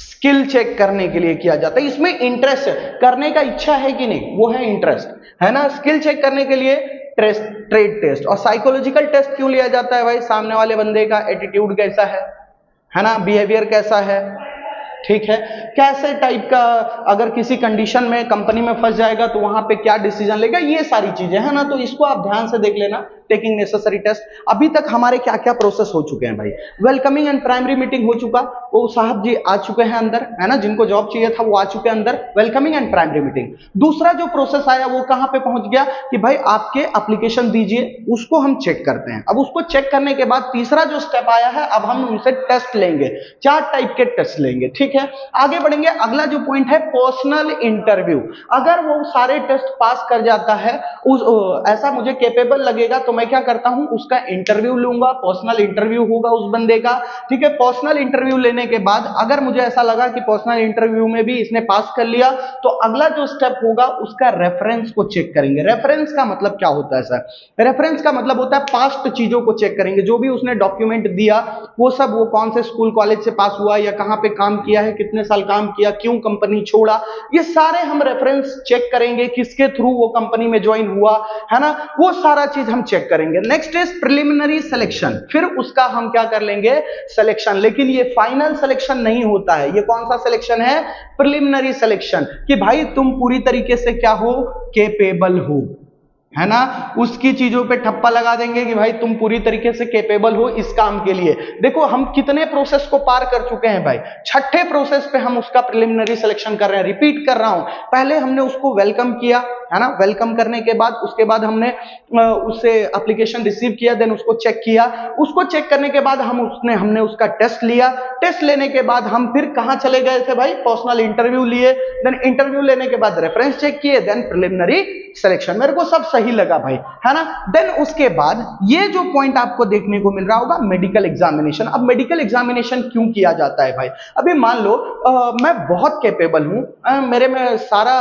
स्किल चेक करने के लिए किया जाता है। इसमें इंटरेस्ट है, करने का इच्छा है कि नहीं, वो है इंटरेस्ट, है ना। स्किल चेक करने के लिए ट्रेड टेस्ट। और साइकोलॉजिकल टेस्ट क्यों लिया जाता है भाई? सामने वाले बंदे का एटीट्यूड कैसा है ना, बिहेवियर कैसा है, ठीक है, कैसे टाइप का, अगर किसी कंडीशन में कंपनी में फंस जाएगा तो वहां पे क्या डिसीजन लेगा, ये सारी चीजें है ना। तो इसको आप ध्यान से देख लेना, टेकिंग नेसेसरी टेस्ट। अभी तक हमारे क्या क्या प्रोसेस हो चुके हैं भाई? वेलकमिंग एंड प्राइमरी मीटिंग हो चुका, वो साहब जी आ चुके हैं अंदर, है ना, जिनको जॉब चाहिए था वो आ चुके हैं अंदर, वेलकमिंग एंड प्राइमरी मीटिंग। दूसरा जो प्रोसेस आया वो कहां पे पहुंच गया कि भाई आपके एप्लीकेशन दीजिए, उसको हम चेक करते हैं। अब उसको चेक करने के बाद तीसरा जो स्टेप आया है, अब हम उनसे टेस्ट लेंगे, 4 टाइप के टेस्ट लेंगे, ठीक है। आगे बढ़ेंगे, अगला जो पॉइंट है पर्सनल इंटरव्यू। अगर वो सारे टेस्ट पास कर जाता है, ऐसा मुझे कैपेबल लगेगा, तो मैं क्या करता हूं, उसका इंटरव्यू लूंगा, पर्सनल इंटरव्यू होगा उस बंदे का, ठीक है। पर्सनल इंटरव्यू लेने के बाद अगर मुझे ऐसा लगा कि पर्सनल इंटरव्यू में भी इसने पास कर लिया, तो अगला जो स्टेप होगा उसका रेफरेंस को चेक करेंगे। रेफरेंस का मतलब क्या होता है सर? रेफरेंस का मतलब होता है पास्ट चीजों को चेक करेंगे, जो भी उसने डॉक्यूमेंट दिया वो सब, वो कौन से स्कूल कॉलेज से पास हुआ या कहां पे काम किया है, कितने साल काम किया, क्यों कंपनी छोड़ा, ये सारे हम रेफरेंस चेक करेंगे, किसके थ्रू वो कंपनी में ज्वाइन हुआ, है ना, वो सारा चीज हम चेक करेंगे। नेक्स्ट इज प्रिलिमिनरी सिलेक्शन, फिर उसका हम क्या कर लेंगे, सिलेक्शन। लेकिन ये फाइनल सिलेक्शन नहीं होता है, ये कौन सा सिलेक्शन है? प्रिलिमिनरी सिलेक्शन, कि भाई तुम पूरी तरीके से क्या हो, कैपेबल हो, है ना। उसकी चीजों पे ठप्पा लगा देंगे कि भाई तुम पूरी तरीके से कैपेबल हो इस काम के लिए। देखो हम कितने प्रोसेस को पार कर चुके हैं भाई, 6ठे प्रोसेस पे हम उसका प्रिलिमिनरी सिलेक्शन कर रहे हैं। रिपीट कर रहा हूं, पहले हमने उसको वेलकम किया, है ना, वेलकम करने के बाद उसके बाद हमने उससे एप्लीकेशन रिसीव किया, देन उसको चेक किया, उसको चेक करने के बाद हमने उसका टेस्ट लिया, टेस्ट लेने के बाद हम फिर कहां चले गए थे भाई, पर्सनल इंटरव्यू लिए, देन इंटरव्यू लेने के बाद रेफरेंस चेक किए, देन प्रिलिमिनरी सिलेक्शन। मेरे को सब सही लगा भाई, है ना। देन उसके बाद ये जो पॉइंट आपको देखने को मिल रहा होगा, मेडिकल एग्जामिनेशन। अब मेडिकल एग्जामिनेशन क्यों किया जाता है भाई? अभी मान लो मैं बहुत कैपेबल हूं, मेरे में सारा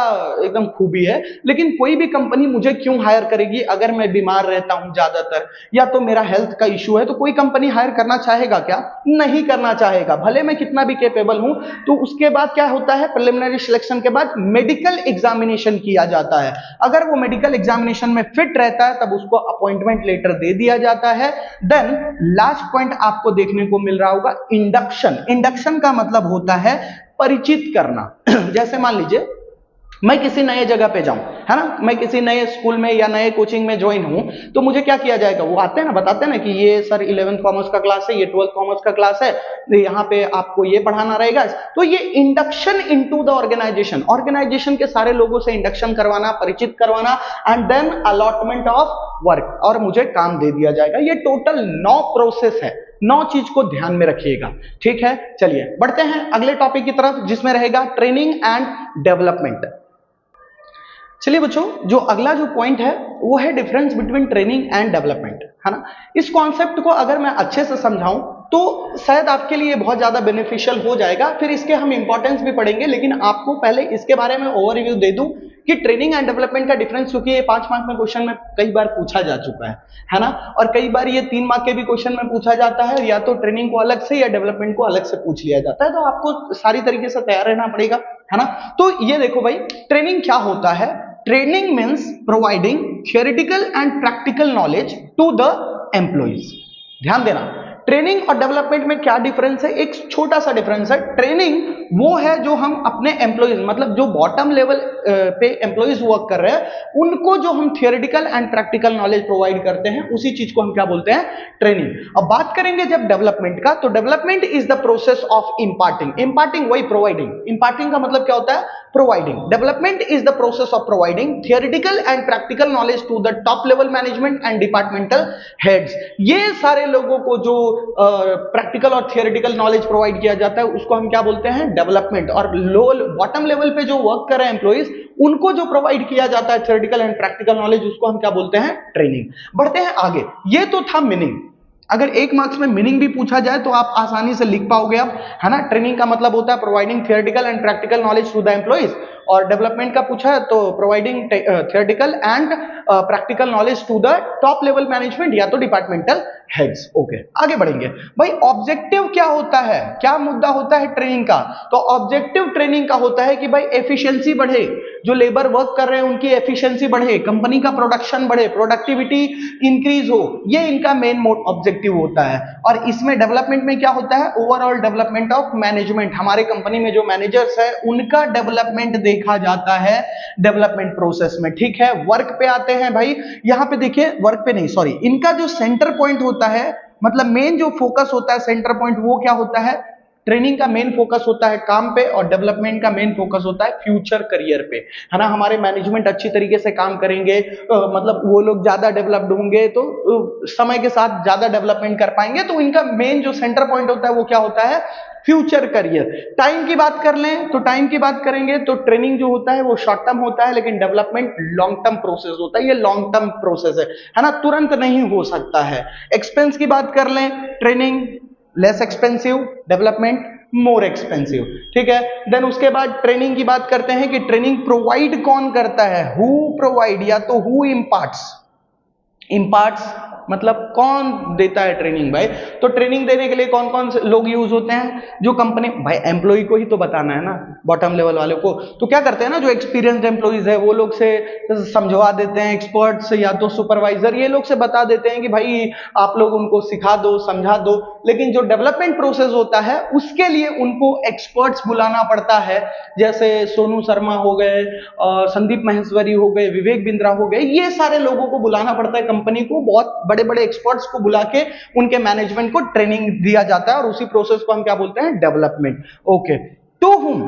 एकदम खूबी है, लेकिन कोई भी कंपनी मुझे क्यों हायर करेगी अगर मैं बीमार रहता हूं ज्यादातर, या तो मेरा हेल्थ का इश्यू है, तो कोई कंपनी हायर करना चाहेगा क्या? नहीं करना चाहेगा, भले मैं कितना भी कैपेबल हूं। तो उसके बाद क्या होता है, प्रिलिमिनरी सिलेक्शन के बाद मेडिकल एग्जामिनेशन किया जाता है। अगर वो मेडिकल एग्जामिनेशन में फिट रहता है तब उसको अपॉइंटमेंट लेटर दे दिया जाता है। देन लास्ट पॉइंट आपको देखने को मिल रहा होगा, इंडक्शन। इंडक्शन का मतलब होता है परिचित करना। जैसे मान लीजिए मैं किसी नए जगह पे जाऊं, है ना, मैं किसी नए स्कूल में या नए कोचिंग में ज्वाइन हूं, तो मुझे क्या किया जाएगा, वो आते हैं ना, बताते हैं ना कि ये सर 11th कॉमर्स का क्लास है, ये 12th कॉमर्स का क्लास है, यहाँ पे आपको ये पढ़ाना रहेगा। तो ये induction into the organisation, organisation के सारे लोगों से इंडक्शन करवाना, परिचित करवाना, and then allotment of work, और मुझे काम दे दिया जाएगा। ये टोटल 9 प्रोसेस है, 9 चीज को ध्यान में रखिएगा, ठीक है। चलिए बढ़ते हैं अगले टॉपिक की तरफ, जिसमें रहेगा ट्रेनिंग एंड डेवलपमेंट। चलिए बच्चों, जो अगला जो पॉइंट है वो है difference between training and development, है ना। इस कॉन्सेप्ट को अगर मैं अच्छे से समझाऊं तो शायद आपके लिए बहुत ज्यादा बेनिफिशियल हो जाएगा, फिर इसके हम इंपॉर्टेंस भी पढ़ेंगे, लेकिन आपको पहले इसके बारे में ओवरव्यू दे दूं कि ट्रेनिंग एंड डेवलपमेंट का डिफरेंस, क्योंकि ये 5 मार्क में क्वेश्चन में कई बार पूछा जा चुका है ना, और कई बार ये 3 मार्क के भी क्वेश्चन में पूछा जाता है, या तो ट्रेनिंग को अलग से या डेवलपमेंट को अलग से पूछ लिया जाता है, तो आपको सारी तरीके से तैयार रहना पड़ेगा, है ना। तो ये देखो भाई, ट्रेनिंग क्या होता है? Training means providing theoretical and practical knowledge to the employees. ध्यान देना, ट्रेनिंग और डेवलपमेंट में क्या डिफरेंस है? एक छोटा सा डिफरेंस है। ट्रेनिंग वो है जो हम अपने एम्प्लॉइज, मतलब जो बॉटम लेवल पे एम्प्लॉइज वर्क कर रहे हैं, उनको जो हम theoretical and practical knowledge provide करते हैं, उसी चीज को हम क्या बोलते हैं? ट्रेनिंग। अब बात करेंगे जब डेवलपमेंट का, तो development is the process of imparting. Imparting वही प्रोवाइडिंग, इम्पार्टिंग का मतलब क्या होता है? Providing. Development is the process of providing theoretical and practical knowledge to the top level management and departmental heads. ये सारे लोगों को जो प्रैक्टिकल और थियोरेटिकल नॉलेज प्रोवाइड किया जाता है, उसको हम क्या बोलते हैं? डेवलपमेंट। और लो बॉटम लेवल पे जो वर्क कर रहे हैं एम्प्लॉइज, उनको जो प्रोवाइड किया जाता है थियोरेटिकल एंड प्रैक्टिकल नॉलेज, उसको हम क्या बोलते हैं? ट्रेनिंग। बढ़ते हैं आगे। ये तो था मीनिंग। अगर 1 मार्क्स में मीनिंग भी पूछा जाए तो आप आसानी से लिख पाओगे आप, है ना। ट्रेनिंग का मतलब होता है providing theoretical and practical knowledge to the employees, और डेवलपमेंट का पूछा है तो providing theoretical and practical knowledge to the top level management या तो डिपार्टमेंटल हेड्स। ओके, आगे बढ़ेंगे। भाई ऑब्जेक्टिव क्या होता है, क्या मुद्दा होता है ट्रेनिंग का? तो ऑब्जेक्टिव ट्रेनिंग का होता है कि भाई एफिशिएंसी बढ़े, जो लेबर वर्क कर रहे हैं उनकी एफिशिएंसी बढ़े, कंपनी का प्रोडक्शन बढ़े, प्रोडक्टिविटी इंक्रीज हो, ये इनका मेन ऑब्जेक्टिव होता है। और इसमें डेवलपमेंट में क्या होता है? ओवरऑल डेवलपमेंट ऑफ मैनेजमेंट, हमारे कंपनी में जो मैनेजर्स है उनका डेवलपमेंट देखा जाता है डेवलपमेंट प्रोसेस में, ठीक है। वर्क पे आते हैं भाई, यहां पे देखिए, वर्क पे नहीं सॉरी, इनका जो सेंटर पॉइंट होता है, मतलब मेन जो फोकस होता है, सेंटर पॉइंट, वो क्या होता है? ट्रेनिंग का मेन फोकस होता है काम पे, और डेवलपमेंट का मेन फोकस होता है फ्यूचर करियर पे, है ना। हमारे मैनेजमेंट अच्छी तरीके से काम करेंगे, मतलब वो लोग ज्यादा डेवलप्ड होंगे तो समय के साथ ज्यादा डेवलपमेंट कर पाएंगे, तो इनका मेन जो सेंटर पॉइंट होता है वो क्या होता है? Future career. टाइम की बात कर लें तो टाइम की बात करेंगे तो ट्रेनिंग जो होता है वो शॉर्ट टर्म होता है, लेकिन डेवलपमेंट लॉन्ग टर्म प्रोसेस होता है, ये लॉन्ग टर्म प्रोसेस है ना, तुरंत नहीं हो सकता है। एक्सपेंस की बात कर लें, training less expensive, development more expensive, ठीक है। देन उसके बाद ट्रेनिंग की बात करते हैं कि ट्रेनिंग प्रोवाइड कौन करता है? हु प्रोवाइड, या तो हु इम्पार्ट्स, इम्पार्ट्स मतलब कौन देता है ट्रेनिंग भाई। तो ट्रेनिंग देने के लिए कौन कौन से लोग यूज होते हैं? जो कंपनी, भाई एम्प्लॉय को ही तो बताना है ना, बॉटम लेवल वाले को, तो क्या करते हैं ना, जो एक्सपीरियंस्ड एम्प्लॉइज है वो लोग से समझवा देते हैं, एक्सपर्ट्स या तो सुपरवाइजर, ये लोग से बता देते हैं कि भाई आप लोग उनको सिखा दो, समझा दो। लेकिन जो डेवलपमेंट प्रोसेस होता है उसके लिए उनको एक्सपर्ट्स बुलाना पड़ता है, जैसे सोनू शर्मा हो गए, संदीप महेश्वरी हो गए, विवेक बिंद्रा हो गए, ये सारे लोगों को बुलाना पड़ता है कंपनी को, बहुत बड़े बड़े एक्सपर्ट्स को बुला के उनके मैनेजमेंट को ट्रेनिंग दिया जाता है, और उसी प्रोसेस को हम क्या बोलते हैं? डेवलपमेंट। ओके, टू हुम,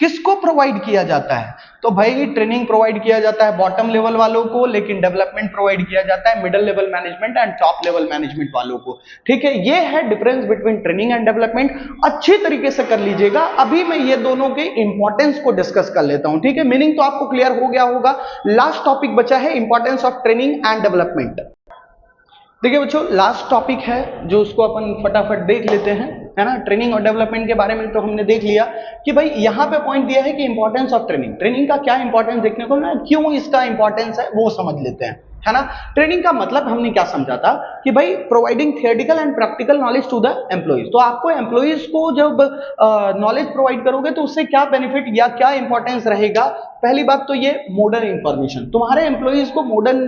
किसको प्रोवाइड किया जाता है? तो भाई ट्रेनिंग प्रोवाइड किया जाता है बॉटम लेवल वालों को, लेकिन डेवलपमेंट प्रोवाइड किया जाता है middle level management and top level management वालों को, ठीक है। ये है difference between training and development, अच्छी तरीके से कर लीजिएगा। अभी मैं ये दोनों के इंपॉर्टेंस को डिस्कस कर लेता हूं, ठीक है। मीनिंग तो आपको क्लियर हो गया होगा। लास्ट टॉपिक बचा है importance of training and development. देखिए बच्चों, लास्ट टॉपिक है जो उसको अपन फटाफट देख लेते हैं, है ना। ट्रेनिंग और डेवलपमेंट के बारे में तो हमने देख लिया कि भाई यहाँ पे पॉइंट दिया है कि इंपॉर्टेंस ऑफ ट्रेनिंग, ट्रेनिंग का क्या इंपॉर्टेंस देखने को ना, क्यों इसका इंपॉर्टेंस है वो समझ लेते हैं, है ना। ट्रेनिंग का मतलब हमने क्या समझा था कि भाई providing theoretical and practical knowledge to the employees. तो आपको एम्प्लॉइज को जब नॉलेज प्रोवाइड करोगे तो उससे क्या बेनिफिट या क्या इंपॉर्टेंस रहेगा? पहली बात तो ये मॉडर्न इंफॉर्मेशन, तुम्हारे एम्प्लॉइज को मॉडर्न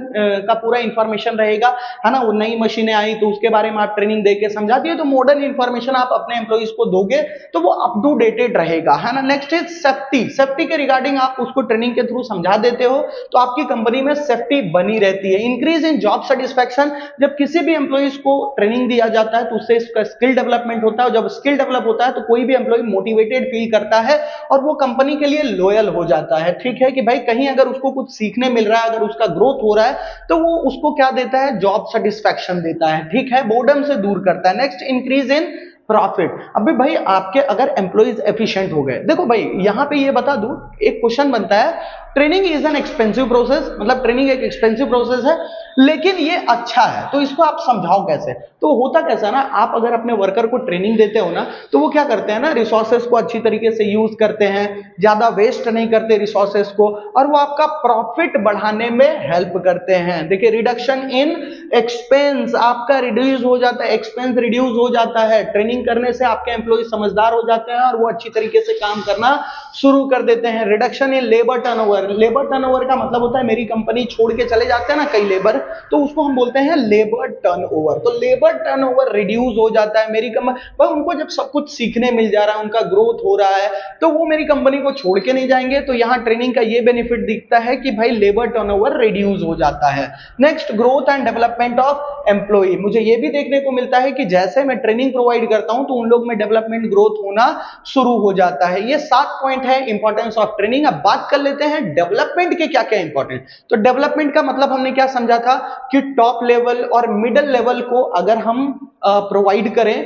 का पूरा इंफॉर्मेशन रहेगा, है ना। वो नई मशीनें आई तो उसके बारे में आप ट्रेनिंग देके समझा दिए, तो मॉडर्न इंफॉर्मेशन आप अपने एम्प्लॉइज को दोगे तो वो अप टू डेटेड रहेगा, है ना। नेक्स्ट इज सेफ्टी, सेफ्टी के रिगार्डिंग आप उसको ट्रेनिंग के थ्रू समझा देते हो तो आपकी कंपनी में सेफ्टी बनी रहती है। इंक्रीज इन जॉब सेटिस्फैक्शन, जब किसी भी एम्प्लॉइज को ट्रेनिंग दिया जाता है तो उससे इसका स्किल डेवलपमेंट होता है, जब स्किल डेवलप होता है तो कोई भी एम्प्लॉय मोटिवेटेड फील करता है और वो कंपनी के लिए लॉयल हो जाता है, ठीक है। कि भाई कहीं अगर उसको कुछ सीखने मिल रहा है, अगर उसका ग्रोथ हो रहा है तो वो उसको क्या देता है? जॉब सेटिस्फैक्शन देता है, ठीक है, बोर्डम से दूर करता है। Next, increase in profit. अभी भाई आपके अगर एम्प्लॉइज एफिशिएंट हो गए, देखो भाई यहां पे ये बता दूं, एक क्वेश्चन बनता है, training is an expensive process, मतलब ट्रेनिंग एक एक्सपेंसिव प्रोसेस है लेकिन ये अच्छा है, तो इसको आप समझाओ कैसे? तो होता कैसा ना, आप अगर अपने वर्कर को ट्रेनिंग देते हो ना तो वो क्या करते हैं ना, रिसोर्सेस को अच्छी तरीके से यूज करते हैं, ज्यादा वेस्ट नहीं करते रिसोर्सेस को, और वो आपका प्रॉफिट बढ़ाने में हेल्प करते हैं। देखिए, रिडक्शन इन एक्सपेंस, आपका रिड्यूस हो जाता है, एक्सपेंस रिड्यूस हो जाता है। ट्रेनिंग करने से आपके एम्प्लॉय समझदार हो जाते हैं और वो अच्छी तरीके से काम करना शुरू कर देते हैं। Reduction in labour turnover, labour turnover का मतलब होता है मेरी कंपनी छोड़ के चले जाते हैं ना कई लेबर, तो उसको हम बोलते हैं लेबर टर्नओवर। तो लेबर टर्नओवर रिड्यूस हो जाता है, मेरी कंपनी पर उनको जब सब कुछ सीखने मिल जा रहा है, उनका ग्रोथ हो रहा है, तो वो मेरी कंपनी को छोड़ के नहीं जाएंगे। तो यहाँ ट्रेनिंग का ये बेनिफिट दिखता है कि भाई लेबर टर्नओवर रिड्यूस हो जाता है। Next, growth and development of employ, मुझे ये भी देखने को मिलता है कि जैसे मैं ट्रेनिंग प्रोवाइड करता हूं तो उन लोग में डेवलपमेंट ग्रोथ होना शुरू हो जाता है। ये 7 पॉइंट है इंपॉर्टेंस ऑफ ट्रेनिंग। अब बात कर लेते हैं डेवलपमेंट के क्या क्या इंपॉर्टेंट। तो डेवलपमेंट का मतलब हमने क्या समझा था था कि टॉप लेवल और मिडिल लेवल को अगर हम प्रोवाइड करें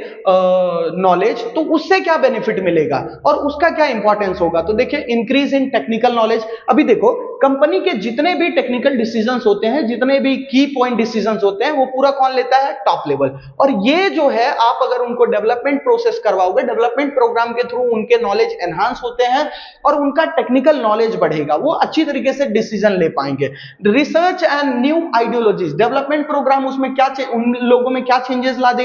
नॉलेज तो उससे क्या बेनिफिट मिलेगा और उसका क्या इंपॉर्टेंस होगा। तो देखिए, इंक्रीज इन टेक्निकल नॉलेज। अभी देखो, कंपनी के जितने भी टेक्निकल डिसीजंस होते हैं, जितने भी की पॉइंट डिसीजंस होते हैं, वो पूरा कौन लेता है? Top level. और ये जो है, आप अगर उनको डेवलपमेंट प्रोसेस करवाओगे, डेवलपमेंट प्रोग्राम के थ्रू उनके नॉलेज एनहांस होते हैं और उनका टेक्निकल नॉलेज बढ़ेगा, वो अच्छी तरीके से डिसीजन ले पाएंगे। Research and new ideologies, development programme उसमें क्या, उन लोगों में क्या चेंजेस ला देगा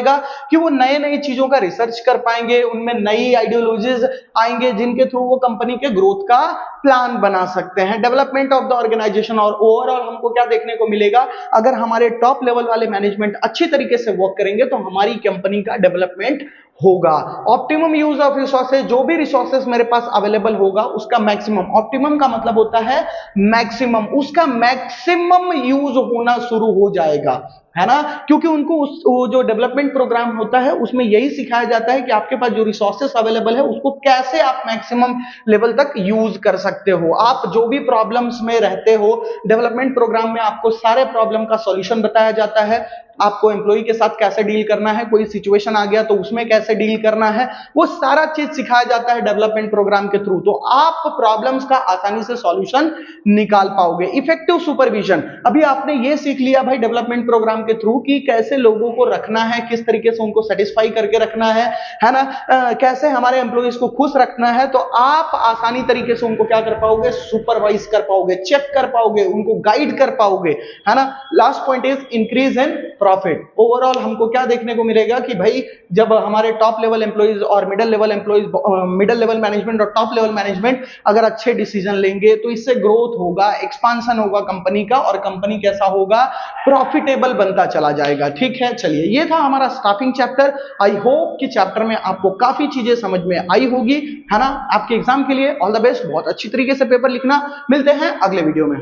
कि वो नए नई चीजों का रिसर्च कर पाएंगे, उनमें नई आइडियोलॉजीज आएंगे जिनके थ्रू वो कंपनी के ग्रोथ का प्लान बना सकते हैं। डेवलपमेंट ऑफ द ऑर्गेनाइजेशन, और ओवरऑल हमको क्या देखने को मिलेगा, अगर हमारे टॉप लेवल वाले मैनेजमेंट अच्छी तरीके से वर्क करेंगे तो हमारी कंपनी का डेवलपमेंट होगा। ऑप्टिमम यूज ऑफ रिसोर्सेज, जो भी रिसोर्सेज मेरे पास अवेलेबल होगा उसका मैक्सिमम, ऑप्टिमम का मतलब होता है मैक्सिमम, उसका मैक्सिमम यूज होना शुरू हो जाएगा, है ना। क्योंकि उनको वो जो डेवलपमेंट प्रोग्राम होता है उसमें यही सिखाया जाता है कि आपके पास जो रिसोर्सेस अवेलेबल है उसको कैसे आप मैक्सिमम लेवल तक यूज कर सकते हो। आप जो भी प्रॉब्लम्स में रहते हो, डेवलपमेंट प्रोग्राम में आपको सारे प्रॉब्लम का सॉल्यूशन बताया जाता है। आपको एम्प्लॉय के साथ कैसे डील करना है, कोई सिचुएशन आ गया तो उसमें कैसे डील करना है, वो सारा चीज सिखाया जाता है डेवलपमेंट प्रोग्राम के थ्रू। तो आप प्रॉब्लम्स का आसानी से सॉल्यूशन निकाल पाओगे। इफेक्टिव सुपरविजन, अभी आपने ये सीख लिया भाई डेवलपमेंट प्रोग्राम के थ्रू कि कैसे लोगों को रखना है, किस तरीके से उनको सेटिस्फाई करके रखना है ना, कैसे हमारे एम्प्लॉयज को खुश रखना है। तो आप आसानी तरीके से उनको क्या कर पाओगे? सुपरवाइज कर पाओगे, चेक कर पाओगे, उनको गाइड कर पाओगे, है ना। Last point is increase in profit. Overall हमको क्या देखने को मिलेगा कि भाई जब हमारे टॉप लेवल एम्प्लॉइज और middle level employees, middle level management और टॉप लेवल मैनेजमेंट अगर अच्छे डिसीजन लेंगे तो इससे ग्रोथ होगा, एक्सपांशन होगा कंपनी का, और कंपनी कैसा होगा? प्रॉफिटेबल बनता चला जाएगा। ठीक है, चलिए, ये था हमारा स्टाफिंग चैप्टर। आई होप कि चैप्टर में आपको काफी चीजें समझ में आई होगी, है ना। आपके एग्जाम के लिए ऑल द बेस्ट, बहुत अच्छी तरीके से पेपर लिखना। मिलते हैं अगले वीडियो में।